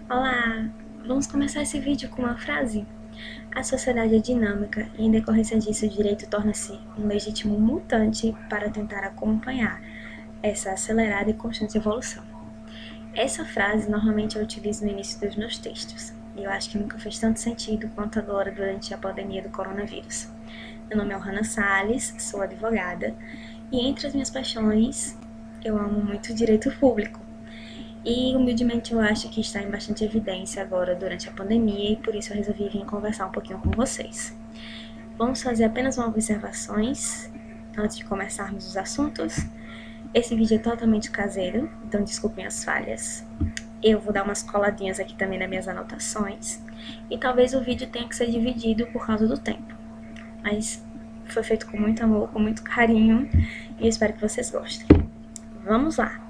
Olá! Vamos começar esse vídeo com uma frase. A sociedade é dinâmica e, em decorrência disso, o direito torna-se um legítimo mutante para tentar acompanhar essa acelerada e constante evolução. Essa frase normalmente eu utilizo no início dos meus textos, e eu acho que nunca fez tanto sentido quanto agora durante a pandemia do coronavírus. Meu nome é Ohana Salles, sou advogada, e entre as minhas paixões, eu amo muito o direito público. E humildemente eu acho que está em bastante evidência agora durante a pandemia e por isso eu resolvi vir conversar um pouquinho com vocês. Vamos fazer apenas umas observações antes de começarmos os assuntos. Esse vídeo é totalmente caseiro, então desculpem as falhas. Eu vou dar umas coladinhas aqui também nas minhas anotações e talvez o vídeo tenha que ser dividido por causa do tempo. Mas foi feito com muito amor, com muito carinho e eu espero que vocês gostem. Vamos lá!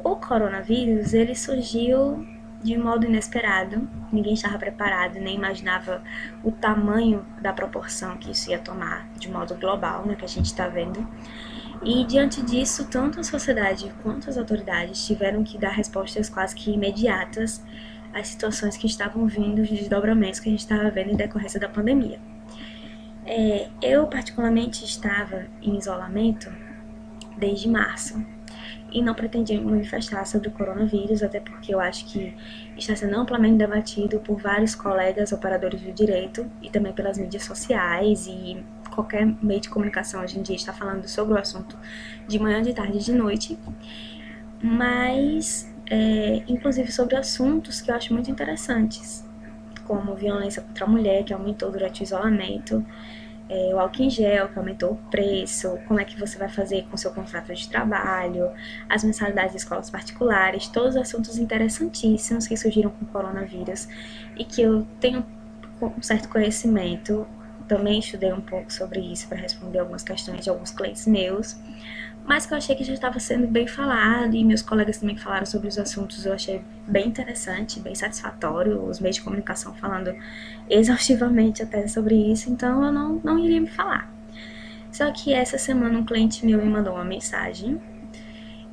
O coronavírus, ele surgiu de um modo inesperado, ninguém estava preparado, nem imaginava o tamanho da proporção que isso ia tomar de modo global, né, que a gente está vendo. E diante disso, tanto a sociedade quanto as autoridades tiveram que dar respostas quase que imediatas às situações que estavam vindo, os desdobramentos que a gente estava vendo em decorrência da pandemia. Eu, particularmente, estava em isolamento desde março e não pretendia me manifestar sobre o coronavírus, até porque eu acho que está sendo amplamente debatido por vários colegas operadores do direito e também pelas mídias sociais, e qualquer meio de comunicação hoje em dia está falando sobre o assunto de manhã, de tarde e de noite, mas inclusive sobre assuntos que eu acho muito interessantes, como violência contra a mulher, que aumentou durante o isolamento, o álcool em gel, que aumentou o preço, como é que você vai fazer com o seu contrato de trabalho, as mensalidades de escolas particulares, todos assuntos interessantíssimos que surgiram com o coronavírus e que eu tenho um certo conhecimento. Também estudei um pouco sobre isso para responder algumas questões de alguns clientes meus, mas que eu achei que já estava sendo bem falado e meus colegas também falaram sobre os assuntos. Eu achei bem interessante, bem satisfatório, os meios de comunicação falando exaustivamente até sobre isso, então eu não iria me falar. Só que essa semana um cliente meu me mandou uma mensagem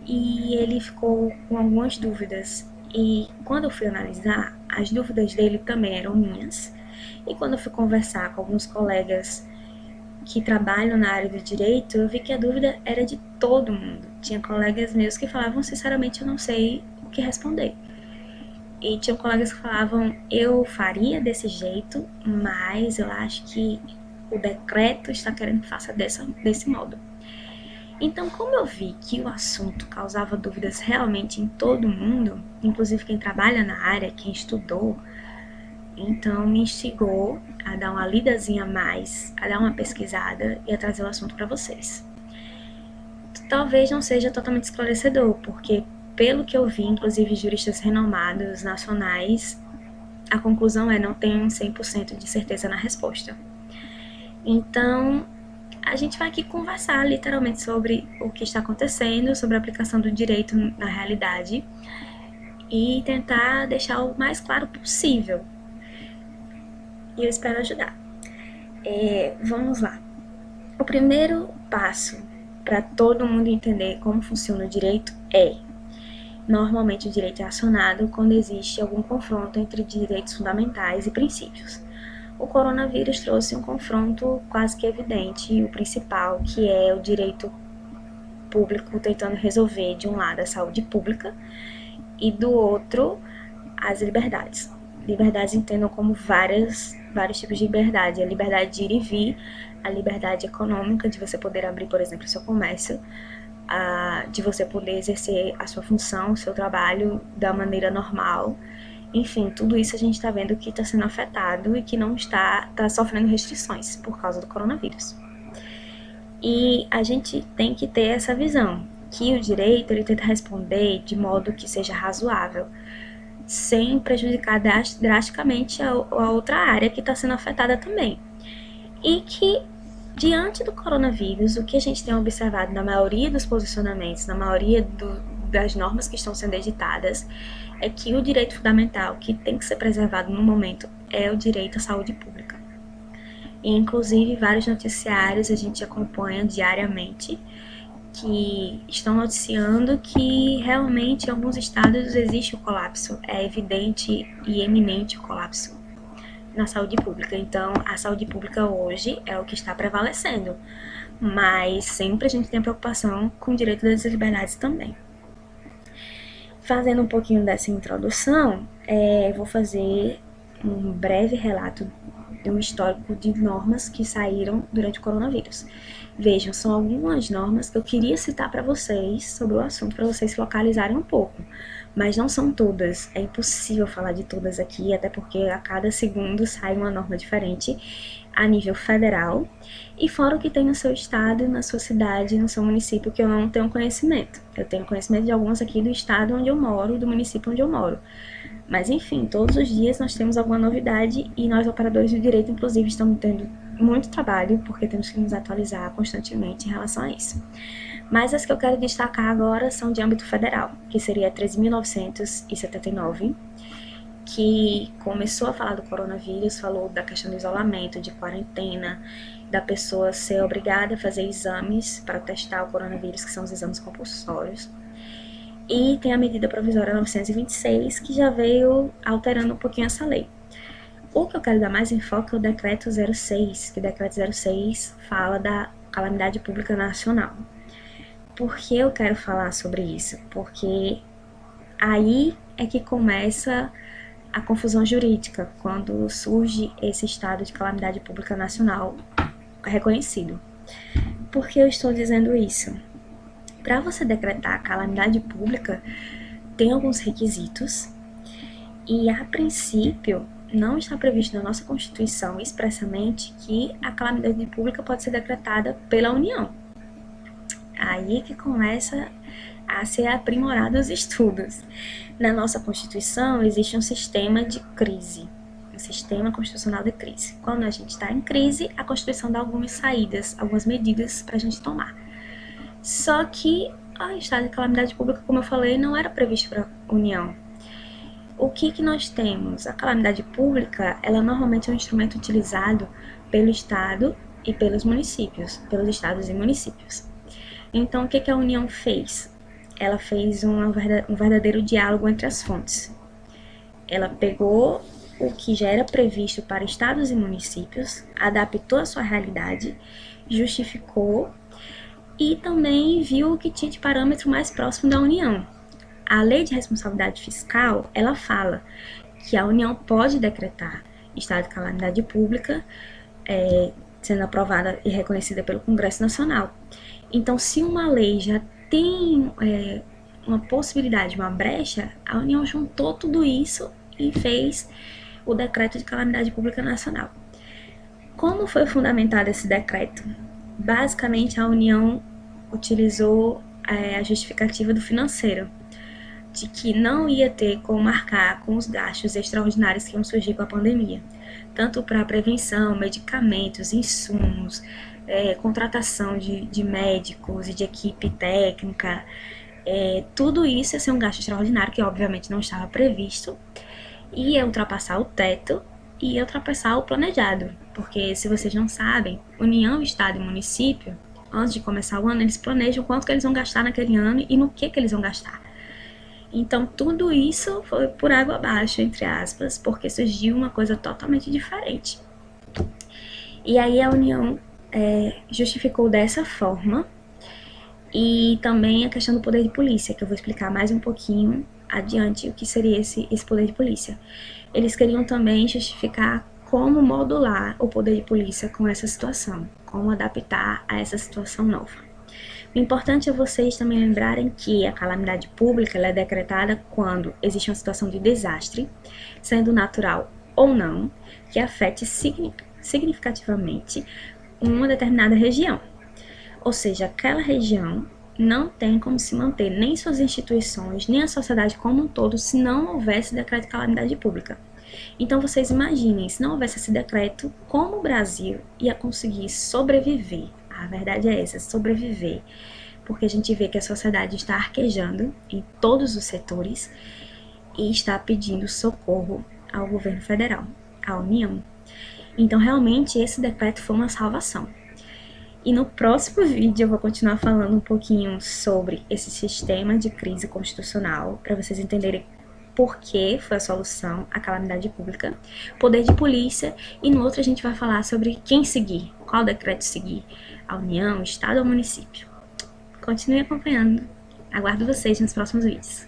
e ele ficou com algumas dúvidas, e quando eu fui analisar, as dúvidas dele também eram minhas, e quando eu fui conversar com alguns colegas que trabalham na área do direito, eu vi que a dúvida era de todo mundo. Tinha colegas meus que falavam, sinceramente, eu não sei o que responder. E tinha colegas que falavam, eu faria desse jeito, mas eu acho que o decreto está querendo que faça desse modo. Então, como eu vi que o assunto causava dúvidas realmente em todo mundo, inclusive quem trabalha na área, quem estudou, então me instigou a dar uma lidazinha a mais, a dar uma pesquisada e a trazer o assunto para vocês. Talvez não seja totalmente esclarecedor, porque pelo que eu vi, inclusive juristas renomados nacionais, a conclusão é não tem 100% de certeza na resposta. Então, a gente vai aqui conversar literalmente sobre o que está acontecendo, sobre a aplicação do direito na realidade e tentar deixar o mais claro possível. E eu espero ajudar. Vamos lá. O primeiro passo para todo mundo entender como funciona o direito normalmente o direito é acionado quando existe algum confronto entre direitos fundamentais e princípios. O coronavírus trouxe um confronto quase que evidente, o principal, que é o direito público tentando resolver, de um lado, a saúde pública e do outro, as liberdades. Liberdades entendam como vários tipos de liberdade. A liberdade de ir e vir, a liberdade econômica, de você poder abrir, por exemplo, o seu comércio, de você poder exercer a sua função, o seu trabalho da maneira normal. Enfim, tudo isso a gente está vendo que está sendo afetado e que não está sofrendo restrições por causa do coronavírus. E a gente tem que ter essa visão, que o direito ele tenta responder de modo que seja razoável, sem prejudicar drasticamente a outra área que está sendo afetada também. E que, diante do coronavírus, o que a gente tem observado na maioria dos posicionamentos, na maioria das normas que estão sendo editadas, é que o direito fundamental que tem que ser preservado no momento é o direito à saúde pública. E, inclusive, vários noticiários a gente acompanha diariamente que estão noticiando que realmente em alguns estados existe o colapso, é evidente e eminente o colapso na saúde pública. Então, a saúde pública hoje é o que está prevalecendo, mas sempre a gente tem preocupação com o direito das liberdades também. Fazendo um pouquinho dessa introdução, vou fazer um breve relato de um histórico de normas que saíram durante o coronavírus. Vejam, são algumas normas que eu queria citar para vocês sobre o assunto, para vocês se localizarem um pouco, mas não são todas, é impossível falar de todas aqui, até porque a cada segundo sai uma norma diferente a nível federal, e fora o que tem no seu estado, na sua cidade, no seu município, que eu não tenho conhecimento. Eu tenho conhecimento de algumas aqui do estado onde eu moro, do município onde eu moro. Mas enfim, todos os dias nós temos alguma novidade e nós, operadores do direito, inclusive, estamos tendo muito trabalho, porque temos que nos atualizar constantemente em relação a isso. Mas as que eu quero destacar agora são de âmbito federal, que seria a 13.979, que começou a falar do coronavírus, falou da questão do isolamento, de quarentena, da pessoa ser obrigada a fazer exames para testar o coronavírus, que são os exames compulsórios. E tem a medida provisória 926, que já veio alterando um pouquinho essa lei. O que eu quero dar mais enfoque é o decreto 06, que o decreto 06 fala da calamidade pública nacional. Por que eu quero falar sobre isso? Porque aí é que começa a confusão jurídica, quando surge esse estado de calamidade pública nacional reconhecido. Por que eu estou dizendo isso? Para você decretar calamidade pública, tem alguns requisitos e, a princípio, não está previsto na nossa Constituição expressamente que a calamidade pública pode ser decretada pela União. Aí que começa a ser aprimorado os estudos. Na nossa Constituição existe um sistema de crise, um sistema constitucional de crise. Quando a gente está em crise, a Constituição dá algumas saídas, algumas medidas para a gente tomar. Só que o estado de calamidade pública, como eu falei, não era previsto para a União. O que nós temos? A calamidade pública, ela normalmente é um instrumento utilizado pelo Estado e pelos municípios, pelos estados e municípios. Então, o que a União fez? Ela fez um verdadeiro diálogo entre as fontes. Ela pegou o que já era previsto para estados e municípios, adaptou a sua realidade, justificou e também viu o que tinha de parâmetro mais próximo da União. A Lei de Responsabilidade Fiscal, ela fala que a União pode decretar estado de calamidade pública, sendo aprovada e reconhecida pelo Congresso Nacional. Então, se uma lei já tem uma possibilidade, uma brecha, a União juntou tudo isso e fez o decreto de calamidade pública nacional. Como foi fundamentado esse decreto? Basicamente, a União utilizou a justificativa do financeiro, de que não ia ter como marcar com os gastos extraordinários que iam surgir com a pandemia, tanto para prevenção, medicamentos, insumos, contratação de médicos e de equipe técnica, tudo isso ia ser um gasto extraordinário que obviamente não estava previsto, ia ultrapassar o teto e ia ultrapassar o planejado, porque se vocês não sabem, União, Estado e Município, antes de começar o ano, eles planejam quanto que eles vão gastar naquele ano e no que eles vão gastar. Então, tudo isso foi por água abaixo, entre aspas, porque surgiu uma coisa totalmente diferente. E aí a União justificou dessa forma, e também a questão do poder de polícia, que eu vou explicar mais um pouquinho adiante o que seria esse poder de polícia. Eles queriam também justificar como modular o poder de polícia com essa situação, como adaptar a essa situação nova. O importante é vocês também lembrarem que a calamidade pública ela é decretada quando existe uma situação de desastre, sendo natural ou não, que afete significativamente uma determinada região. Ou seja, aquela região não tem como se manter nem suas instituições, nem a sociedade como um todo, se não houvesse decreto de calamidade pública. Então vocês imaginem, se não houvesse esse decreto, como o Brasil ia conseguir sobreviver? A verdade é essa, sobreviver, porque a gente vê que a sociedade está arquejando em todos os setores e está pedindo socorro ao governo federal, à União. Então, realmente, esse decreto foi uma salvação. E no próximo vídeo eu vou continuar falando um pouquinho sobre esse sistema de crise constitucional, para vocês entenderem por que foi a solução à calamidade pública, poder de polícia, e no outro a gente vai falar sobre quem seguir, qual decreto seguir, a União, o Estado ou o município. Continue acompanhando. Aguardo vocês nos próximos vídeos.